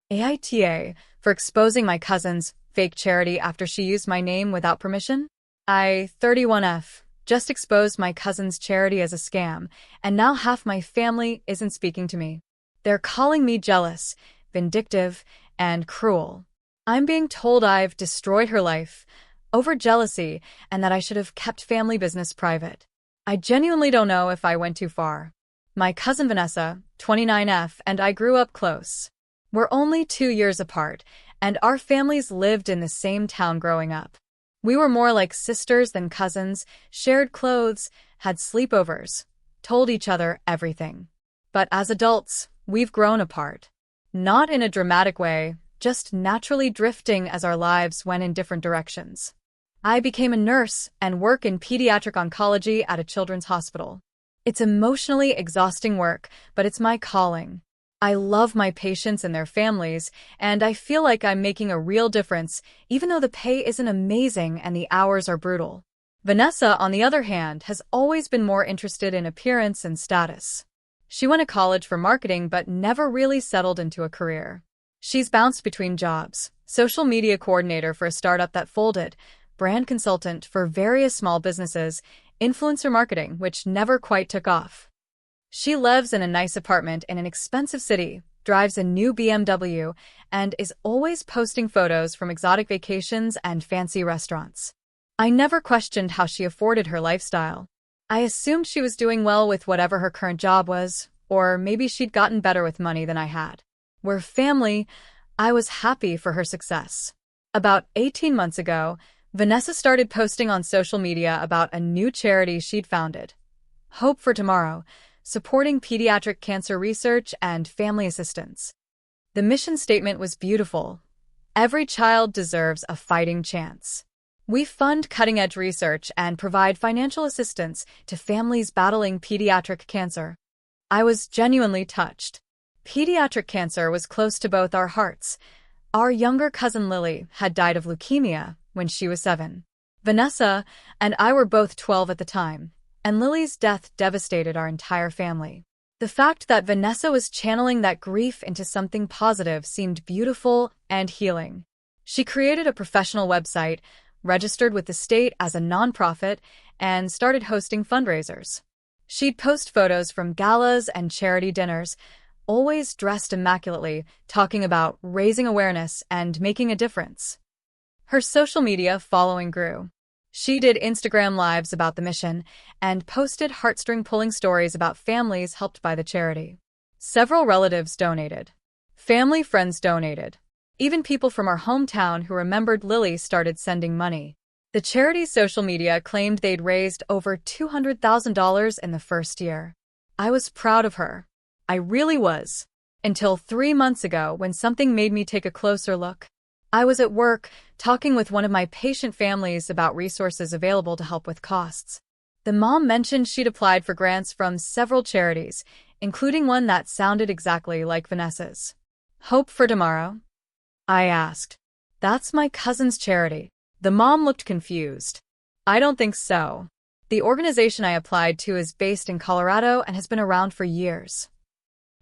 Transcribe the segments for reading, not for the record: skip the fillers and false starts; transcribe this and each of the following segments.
AITA for exposing my cousin's fake charity after she used my name without permission? I, 31F, just exposed my cousin's charity as a scam, and now half my family isn't speaking to me. They're calling me jealous, vindictive, and cruel. I'm being told I've destroyed her life over jealousy and that I should have kept family business private. I genuinely don't know if I went too far. My cousin Vanessa, 29F, and I grew up close. We're only 2 years apart, and our families lived in the same town growing up. We were more like sisters than cousins, shared clothes, had sleepovers, told each other everything. But as adults, we've grown apart. Not in a dramatic way, just naturally drifting as our lives went in different directions. I became a nurse and work in pediatric oncology at a children's hospital. It's emotionally exhausting work, but it's my calling. I love my patients and their families, and I feel like I'm making a real difference, even though the pay isn't amazing and the hours are brutal. Vanessa, on the other hand, has always been more interested in appearance and status. She went to college for marketing but never really settled into a career. She's bounced between jobs: social media coordinator for a startup that folded, brand consultant for various small businesses, influencer marketing, which never quite took off. She lives in a nice apartment in an expensive city, drives a new BMW, and is always posting photos from exotic vacations and fancy restaurants. I never questioned how she afforded her lifestyle. I assumed she was doing well with whatever her current job was, or maybe she'd gotten better with money than I had. We're family. I was happy for her success. About 18 months ago, Vanessa started posting on social media about a new charity she'd founded, Hope for Tomorrow, supporting pediatric cancer research and family assistance. The mission statement was beautiful. Every child deserves a fighting chance. We fund cutting-edge research and provide financial assistance to families battling pediatric cancer. I was genuinely touched. Pediatric cancer was close to both our hearts. Our younger cousin Lily had died of leukemia when she was 7. Vanessa and I were both 12 at the time, and Lily's death devastated our entire family. The fact that Vanessa was channeling that grief into something positive seemed beautiful and healing. She created a professional website, registered with the state as a nonprofit, and started hosting fundraisers. She'd post photos from galas and charity dinners, always dressed immaculately, talking about raising awareness and making a difference. Her social media following grew. She did Instagram lives about the mission and posted heartstring-pulling stories about families helped by the charity. Several relatives donated. Family friends donated. Even people from our hometown who remembered Lily started sending money. The charity's social media claimed they'd raised over $200,000 in the first year. I was proud of her. I really was. Until 3 months ago when something made me take a closer look. I was at work, talking with one of my patient families about resources available to help with costs. The mom mentioned she'd applied for grants from several charities, including one that sounded exactly like Vanessa's. Hope for Tomorrow? I asked. That's my cousin's charity. The mom looked confused. I don't think so. The organization I applied to is based in Colorado and has been around for years.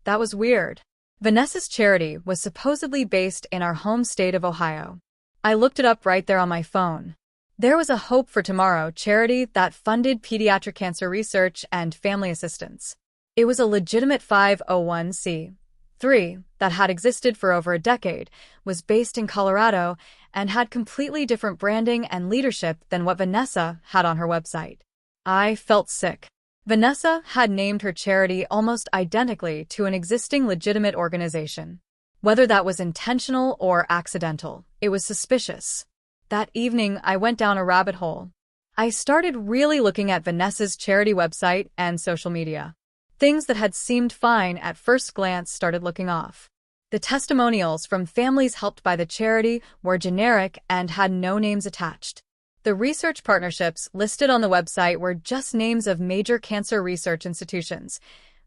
That was weird. Vanessa's charity was supposedly based in our home state of Ohio. I looked it up right there on my phone. There was a Hope for Tomorrow charity that funded pediatric cancer research and family assistance. It was a legitimate 501(c)(3) that had existed for over a decade, was based in Colorado, and had completely different branding and leadership than what Vanessa had on her website. I felt sick. Vanessa had named her charity almost identically to an existing legitimate organization. Whether that was intentional or accidental, it was suspicious. That evening, I went down a rabbit hole. I started really looking at Vanessa's charity website and social media. Things that had seemed fine at first glance started looking off. The testimonials from families helped by the charity were generic and had no names attached. The research partnerships listed on the website were just names of major cancer research institutions,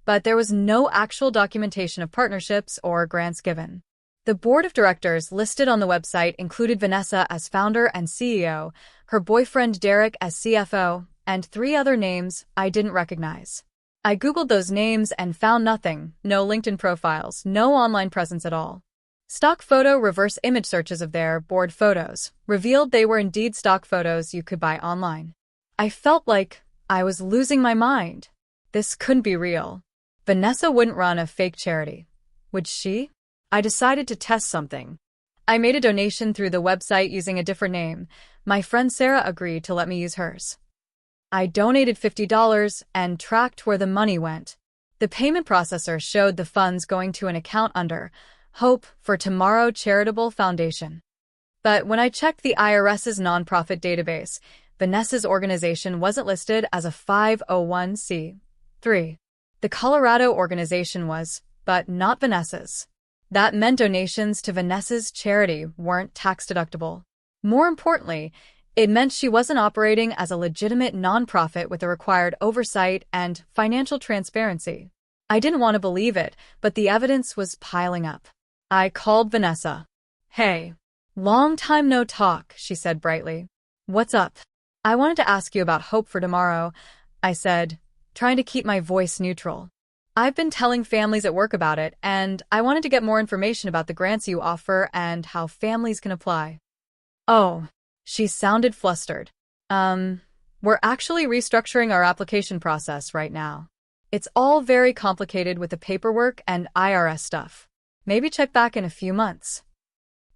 but there was no actual documentation of partnerships or grants given. The board of directors listed on the website included Vanessa as founder and CEO, her boyfriend Derek as CFO, and 3 other names I didn't recognize. I Googled those names and found nothing, no LinkedIn profiles, no online presence at all. Stock photo reverse image searches of their board photos revealed they were indeed stock photos you could buy online. I felt like I was losing my mind. This couldn't be real. Vanessa wouldn't run a fake charity. Would she? I decided to test something. I made a donation through the website using a different name. My friend Sarah agreed to let me use hers. I donated $50 and tracked where the money went. The payment processor showed the funds going to an account under Hope for Tomorrow Charitable Foundation. But when I checked the IRS's nonprofit database, Vanessa's organization wasn't listed as a 501c3. The Colorado organization was, but not Vanessa's. That meant donations to Vanessa's charity weren't tax-deductible. More importantly, it meant she wasn't operating as a legitimate nonprofit with the required oversight and financial transparency. I didn't want to believe it, but the evidence was piling up. I called Vanessa. "Hey, long time no talk," she said brightly. "What's up?" "I wanted to ask you about Hope for Tomorrow," I said, trying to keep my voice neutral. "I've been telling families at work about it, and I wanted to get more information about the grants you offer and how families can apply." "Oh," she sounded flustered. We're actually restructuring our application process right now. It's all very complicated with the paperwork and IRS stuff. Maybe check back in a few months."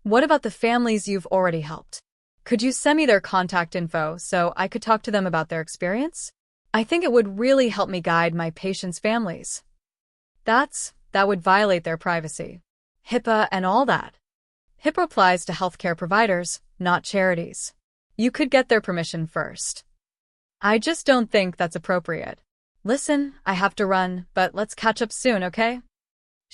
"What about the families you've already helped? Could you send me their contact info so I could talk to them about their experience? I think it would really help me guide my patients' families." That would violate their privacy. HIPAA and all that. HIPAA applies to healthcare providers, not charities. You could get their permission first. I just don't think that's appropriate. "Listen, I have to run, but let's catch up soon, okay?"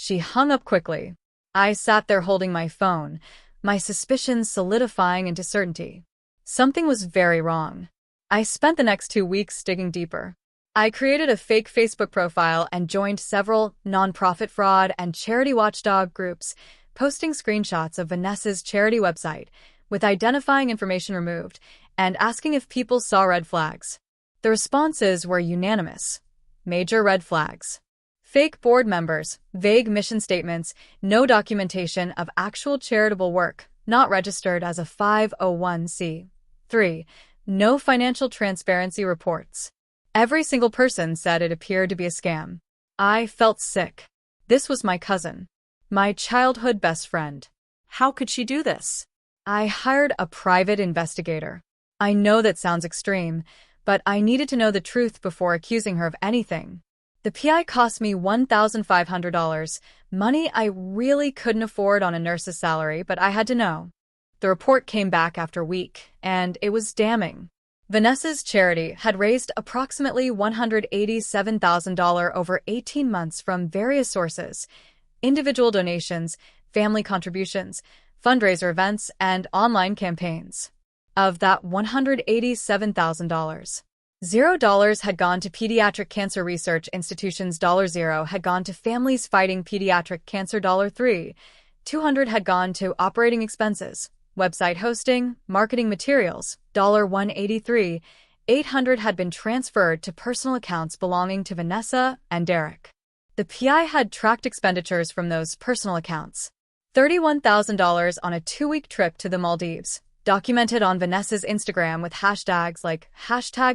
She hung up quickly. I sat there holding my phone, my suspicions solidifying into certainty. Something was very wrong. I spent the next 2 weeks digging deeper. I created a fake Facebook profile and joined several nonprofit fraud and charity watchdog groups, posting screenshots of Vanessa's charity website, with identifying information removed, and asking if people saw red flags. The responses were unanimous. Major red flags. Fake board members, vague mission statements, no documentation of actual charitable work, not registered as a 501c3, no financial transparency reports. Every single person said it appeared to be a scam. I felt sick. This was my cousin, my childhood best friend. How could she do this? I hired a private investigator. I know that sounds extreme, but I needed to know the truth before accusing her of anything. The PI cost me $1,500, money I really couldn't afford on a nurse's salary, but I had to know. The report came back after a week, and it was damning. Vanessa's charity had raised approximately $187,000 over 18 months from various sources: individual donations, family contributions, fundraiser events, and online campaigns. Of that $187,000, $0 had gone to pediatric cancer research institutions, $0 had gone to families fighting pediatric cancer, $3, $200 had gone to operating expenses, website hosting, marketing materials, $183, $800 had been transferred to personal accounts belonging to Vanessa and Derek. The PI had tracked expenditures from those personal accounts. $31,000 on a 2-week trip to the Maldives, documented on Vanessa's Instagram with hashtags like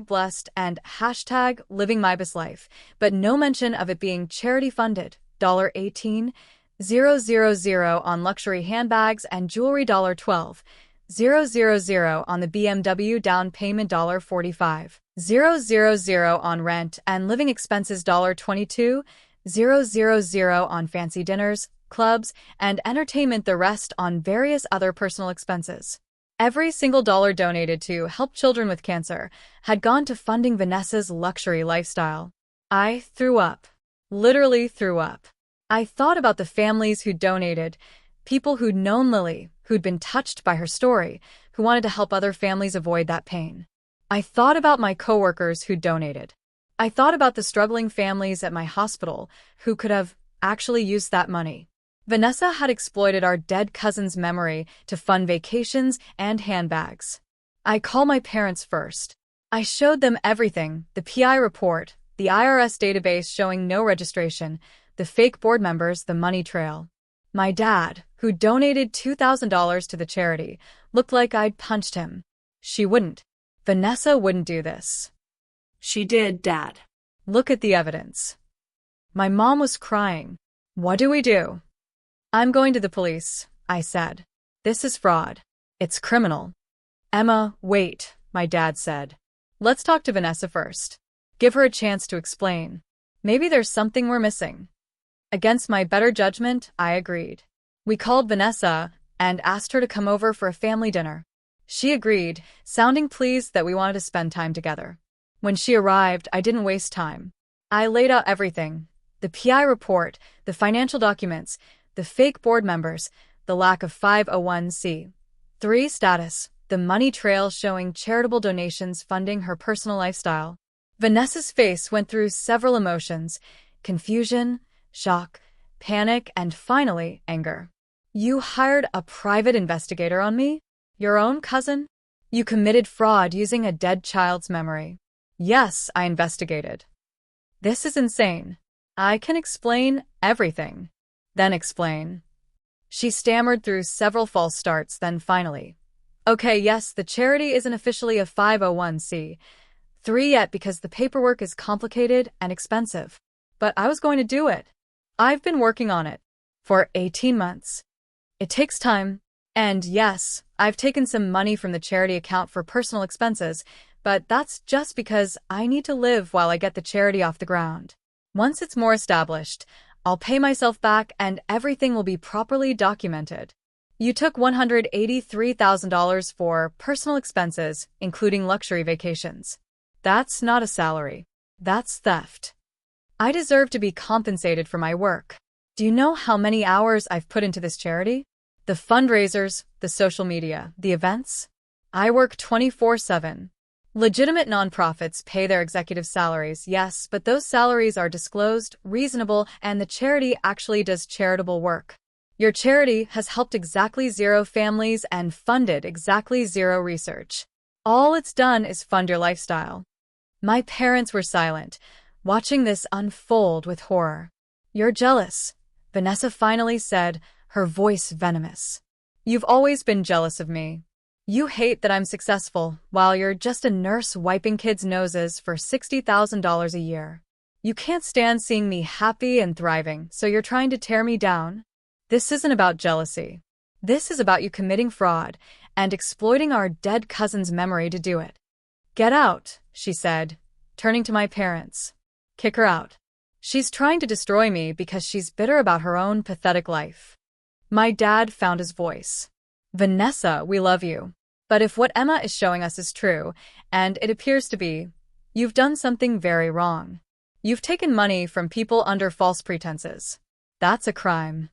#blessed and #livingmybestlife, but no mention of it being charity-funded, $18,000 on luxury handbags and jewelry, $12,000 on the BMW down payment, $45,000 on rent and living expenses, $22,000 on fancy dinners, clubs, and entertainment, the rest on various other personal expenses. Every single dollar donated to help children with cancer had gone to funding Vanessa's luxury lifestyle. I threw up. Literally threw up. I thought about the families who donated, people who'd known Lily, who'd been touched by her story, who wanted to help other families avoid that pain. I thought about my coworkers who donated. I thought about the struggling families at my hospital who could have actually used that money. Vanessa had exploited our dead cousin's memory to fund vacations and handbags. I called my parents first. I showed them everything: the PI report, the IRS database showing no registration, the fake board members, the money trail. My dad, who donated $2,000 to the charity, looked like I'd punched him. She wouldn't. Vanessa wouldn't do this. She did, Dad. Look at the evidence. My mom was crying. What do we do? I'm going to the police, I said. This is fraud. It's criminal. Emma, wait, my dad said. Let's talk to Vanessa first. Give her a chance to explain. Maybe there's something we're missing. Against my better judgment, I agreed. We called Vanessa and asked her to come over for a family dinner. She agreed, sounding pleased that we wanted to spend time together. When she arrived, I didn't waste time. I laid out everything. The PI report, the financial documents, the fake board members, the lack of 501c3 status, the money trail showing charitable donations funding her personal lifestyle. Vanessa's face went through several emotions: confusion, shock, panic, and finally, anger. You hired a private investigator on me? Your own cousin? You committed fraud using a dead child's memory. Yes, I investigated. This is insane. I can explain everything. Then explain. She stammered through several false starts, then finally. Okay, yes, the charity isn't officially a 501c3 yet because the paperwork is complicated and expensive. But I was going to do it. I've been working on it for 18 months. It takes time. And yes, I've taken some money from the charity account for personal expenses, but that's just because I need to live while I get the charity off the ground. Once it's more established, I'll pay myself back and everything will be properly documented. You took $183,000 for personal expenses, including luxury vacations. That's not a salary. That's theft. I deserve to be compensated for my work. Do you know how many hours I've put into this charity? The fundraisers, the social media, the events? I work 24/7. Legitimate nonprofits pay their executive salaries, yes, but those salaries are disclosed, reasonable, and the charity actually does charitable work. Your charity has helped exactly 0 families and funded exactly 0 research. All it's done is fund your lifestyle. My parents were silent, watching this unfold with horror. You're jealous, Vanessa finally said, her voice venomous. You've always been jealous of me. You hate that I'm successful, while you're just a nurse wiping kids' noses for $60,000 a year. You can't stand seeing me happy and thriving, so you're trying to tear me down. This isn't about jealousy. This is about you committing fraud and exploiting our dead cousin's memory to do it. Get out, she said, turning to my parents. Kick her out. She's trying to destroy me because she's bitter about her own pathetic life. My dad found his voice. Vanessa, we love you. But if what Emma is showing us is true, and it appears to be, you've done something very wrong. You've taken money from people under false pretenses. That's a crime.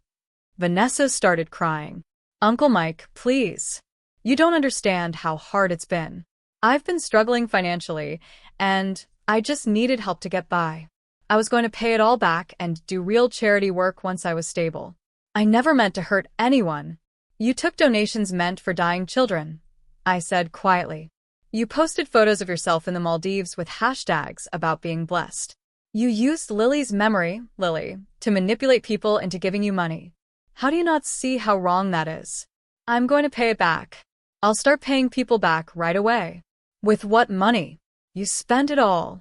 Vanessa started crying. Uncle Mike, please. You don't understand how hard it's been. I've been struggling financially, and I just needed help to get by. I was going to pay it all back and do real charity work once I was stable. I never meant to hurt anyone. You took donations meant for dying children, I said quietly. You posted photos of yourself in the Maldives with hashtags about being blessed. You used Lily's memory, Lily, to manipulate people into giving you money. How do you not see how wrong that is? I'm going to pay it back. I'll start paying people back right away. With what money? You spent it all.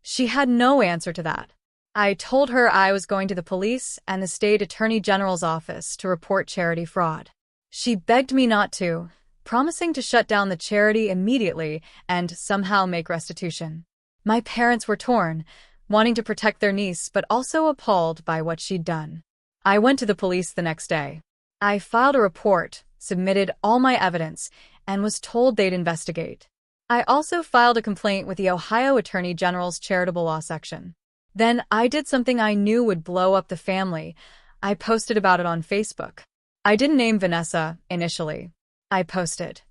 She had no answer to that. I told her I was going to the police and the state attorney general's office to report charity fraud. She begged me not to, promising to shut down the charity immediately and somehow make restitution. My parents were torn, wanting to protect their niece but also appalled by what she'd done. I went to the police the next day. I filed a report, submitted all my evidence, and was told they'd investigate. I also filed a complaint with the Ohio Attorney General's charitable law section. Then I did something I knew would blow up the family. I posted about it on Facebook. I didn't name Vanessa initially. I posted,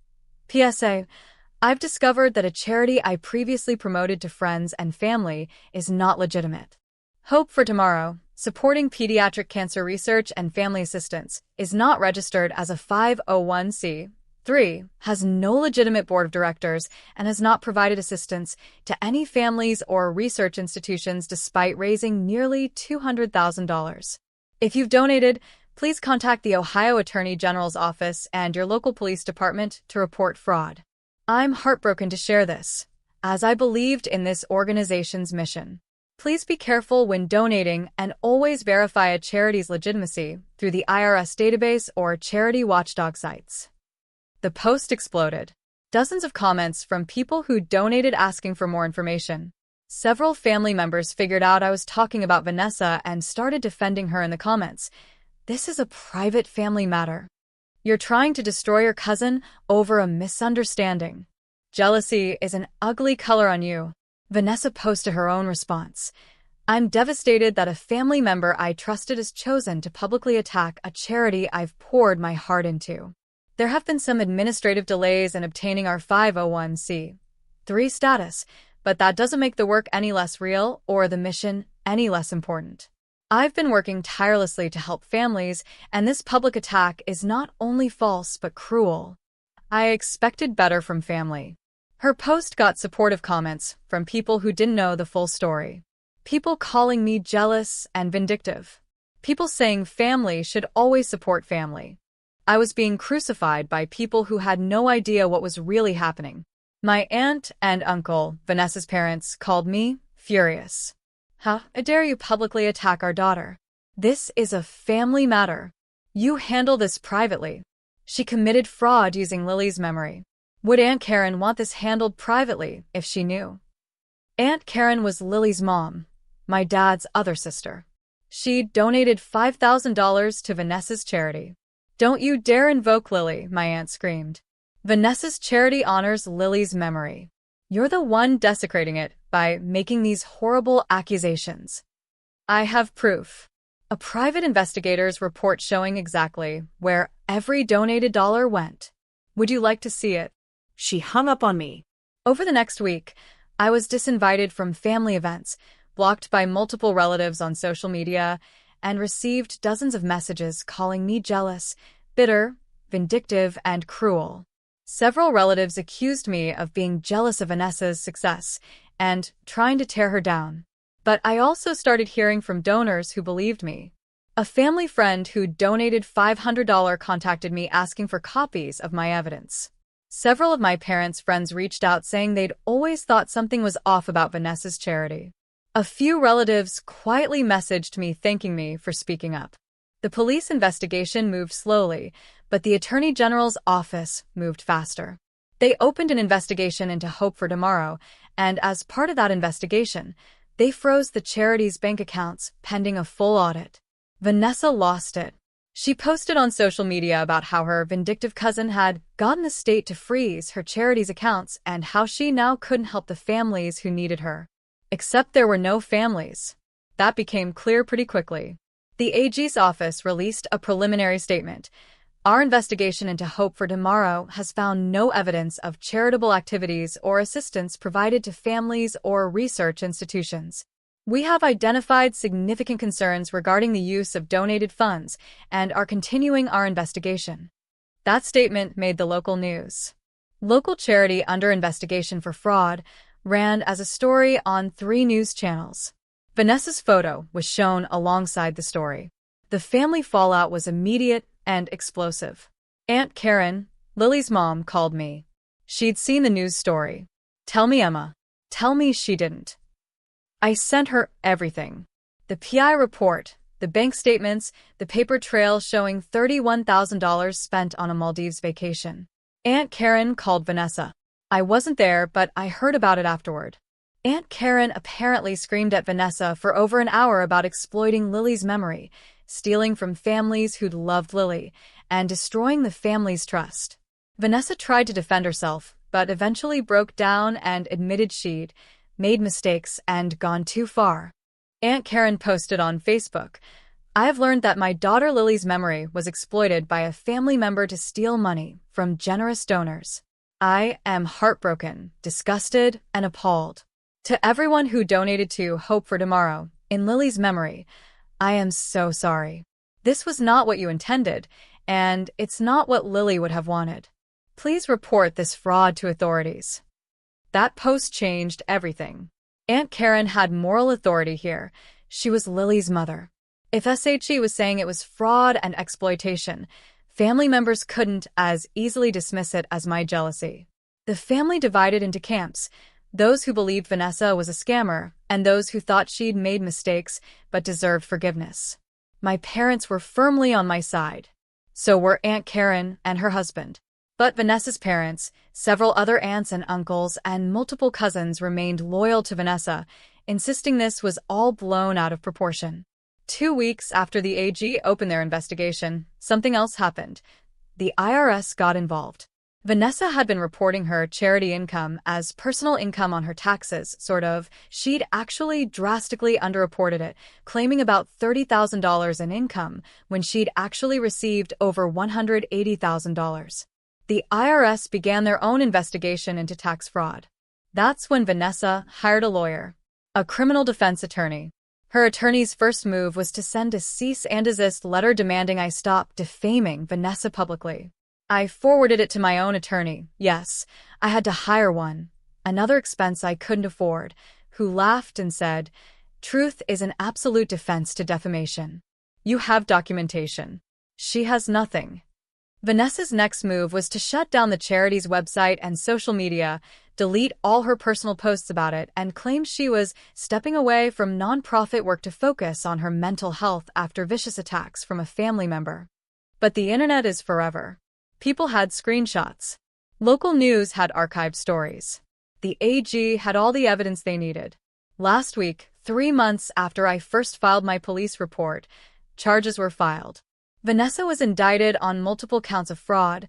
PSA, I've discovered that a charity I previously promoted to friends and family is not legitimate. Hope for Tomorrow, supporting pediatric cancer research and family assistance, is not registered as a 501c3, has no legitimate board of directors, and has not provided assistance to any families or research institutions despite raising nearly $200,000. If you've donated, Please contact the Ohio Attorney General's office and your local police department to report fraud. I'm heartbroken to share this, as I believed in this organization's mission. Please be careful when donating and always verify a charity's legitimacy through the IRS database or charity watchdog sites. The post exploded. Dozens of comments from people who donated asking for more information. Several family members figured out I was talking about Vanessa and started defending her in the comments. This is a private family matter. You're trying to destroy your cousin over a misunderstanding. Jealousy is an ugly color on you. Vanessa posted her own response. I'm devastated that a family member I trusted has chosen to publicly attack a charity I've poured my heart into. There have been some administrative delays in obtaining our 501(c)(3) status, but that doesn't make the work any less real or the mission any less important. I've been working tirelessly to help families, and this public attack is not only false but cruel. I expected better from family. Her post got supportive comments from people who didn't know the full story. People calling me jealous and vindictive. People saying family should always support family. I was being crucified by people who had no idea what was really happening. My aunt and uncle, Vanessa's parents, called me furious. How dare you publicly attack our daughter? This is a family matter. You handle this privately. She committed fraud using Lily's memory. Would Aunt Karen want this handled privately if she knew? Aunt Karen was Lily's mom, my dad's other sister. She donated $5,000 to Vanessa's charity. Don't you dare invoke Lily, my aunt screamed. Vanessa's charity honors Lily's memory. You're the one desecrating it by making these horrible accusations. I have proof. A private investigator's report showing exactly where every donated dollar went. Would you like to see it? She hung up on me. Over the next week, I was disinvited from family events, blocked by multiple relatives on social media, and received dozens of messages calling me jealous, bitter, vindictive, and cruel. Several relatives accused me of being jealous of Vanessa's success and trying to tear her down. But I also started hearing from donors who believed me. A family friend who donated $500 contacted me asking for copies of my evidence. Several of my parents' friends reached out saying they'd always thought something was off about Vanessa's charity. A few relatives quietly messaged me thanking me for speaking up. The police investigation moved slowly, but the Attorney General's office moved faster. They opened an investigation into Hope for Tomorrow, and as part of that investigation, they froze the charity's bank accounts pending a full audit. Vanessa lost it. She posted on social media about how her vindictive cousin had gotten the state to freeze her charity's accounts and how she now couldn't help the families who needed her. Except there were no families. That became clear pretty quickly. The AG's office released a preliminary statement. Our investigation into Hope for Tomorrow has found no evidence of charitable activities or assistance provided to families or research institutions. We have identified significant concerns regarding the use of donated funds and are continuing our investigation. That statement made the local news. Local charity under investigation for fraud ran as a story on 3 news channels. Vanessa's photo was shown alongside the story. The family fallout was immediate and explosive. Aunt Karen, Lily's mom, called me. She'd seen the news story. Tell me, Emma. Tell me she didn't. I sent her everything. The PI report, the bank statements, the paper trail showing $31,000 spent on a Maldives vacation. Aunt Karen called Vanessa. I wasn't there, but I heard about it afterward. Aunt Karen apparently screamed at Vanessa for over an hour about exploiting Lily's memory, stealing from families who'd loved Lily, and destroying the family's trust. Vanessa tried to defend herself, but eventually broke down and admitted she'd made mistakes and gone too far. Aunt Karen posted on Facebook, I've learned that my daughter Lily's memory was exploited by a family member to steal money from generous donors. I am heartbroken, disgusted, and appalled. To everyone who donated to Hope for Tomorrow, in Lily's memory, I am so sorry. This was not what you intended, and it's not what Lily would have wanted. Please report this fraud to authorities. That post changed everything. Aunt Karen had moral authority here. She was Lily's mother. If SHE was saying it was fraud and exploitation, family members couldn't as easily dismiss it as my jealousy. The family divided into camps, those who believed Vanessa was a scammer and those who thought she'd made mistakes but deserved forgiveness. My parents were firmly on my side. So were Aunt Karen and her husband. But Vanessa's parents, several other aunts and uncles, and multiple cousins remained loyal to Vanessa, insisting this was all blown out of proportion. 2 weeks after the AG opened their investigation, something else happened. The IRS got involved. Vanessa had been reporting her charity income as personal income on her taxes, sort of. She'd actually drastically underreported it, claiming about $30,000 in income when she'd actually received over $180,000. The IRS began their own investigation into tax fraud. That's when Vanessa hired a lawyer, a criminal defense attorney. Her attorney's first move was to send a cease and desist letter demanding I stop defaming Vanessa publicly. I forwarded it to my own attorney. Yes, I had to hire one, another expense I couldn't afford, who laughed and said, "Truth is an absolute defense to defamation. You have documentation. She has nothing." Vanessa's next move was to shut down the charity's website and social media, delete all her personal posts about it, and claim she was stepping away from nonprofit work to focus on her mental health after vicious attacks from a family member. But the internet is forever. People had screenshots. Local news had archived stories. The AG had all the evidence they needed. Last week, 3 months after I first filed my police report, charges were filed. Vanessa was indicted on multiple counts of fraud,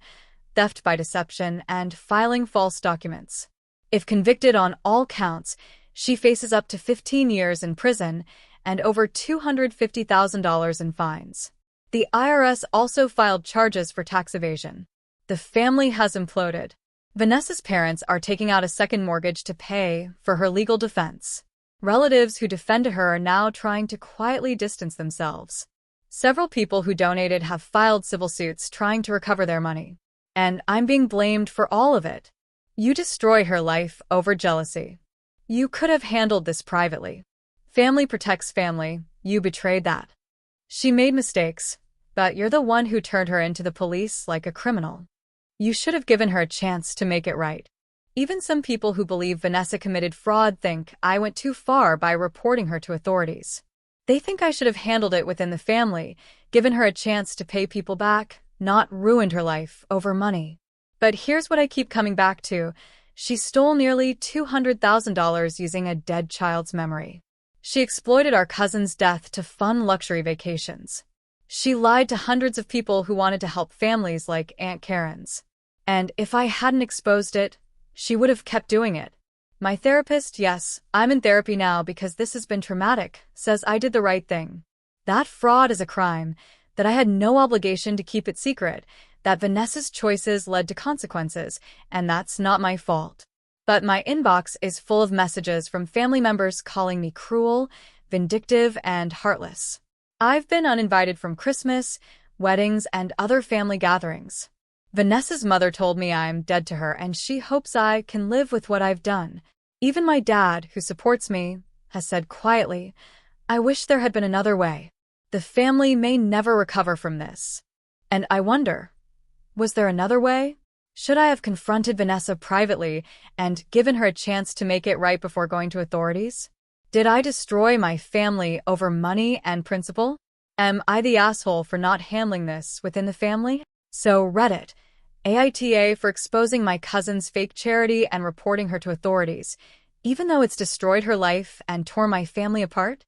theft by deception, and filing false documents. If convicted on all counts, she faces up to 15 years in prison and over $250,000 in fines. The IRS also filed charges for tax evasion. The family has imploded. Vanessa's parents are taking out a second mortgage to pay for her legal defense. Relatives who defended her are now trying to quietly distance themselves. Several people who donated have filed civil suits trying to recover their money. And I'm being blamed for all of it. You destroy her life over jealousy. You could have handled this privately. Family protects family. You betrayed that. She made mistakes, but you're the one who turned her into the police like a criminal. You should have given her a chance to make it right. Even some people who believe Vanessa committed fraud think I went too far by reporting her to authorities. They think I should have handled it within the family, given her a chance to pay people back, not ruined her life over money. But here's what I keep coming back to. She stole nearly $200,000 using a dead child's memory. She exploited our cousin's death to fund luxury vacations. She lied to hundreds of people who wanted to help families like Aunt Karen's. And if I hadn't exposed it, she would have kept doing it. My therapist, yes, I'm in therapy now because this has been traumatic, says I did the right thing. That fraud is a crime, that I had no obligation to keep it secret, that Vanessa's choices led to consequences, and that's not my fault. But my inbox is full of messages from family members calling me cruel, vindictive, and heartless. I've been uninvited from Christmas, weddings, and other family gatherings. Vanessa's mother told me I'm dead to her and she hopes I can live with what I've done. Even my dad, who supports me, has said quietly, I wish there had been another way. The family may never recover from this. And I wonder, was there another way? Should I have confronted Vanessa privately and given her a chance to make it right before going to authorities? Did I destroy my family over money and principle? Am I the asshole for not handling this within the family? So Reddit, AITA for exposing my cousin's fake charity and reporting her to authorities, even though it's destroyed her life and tore my family apart?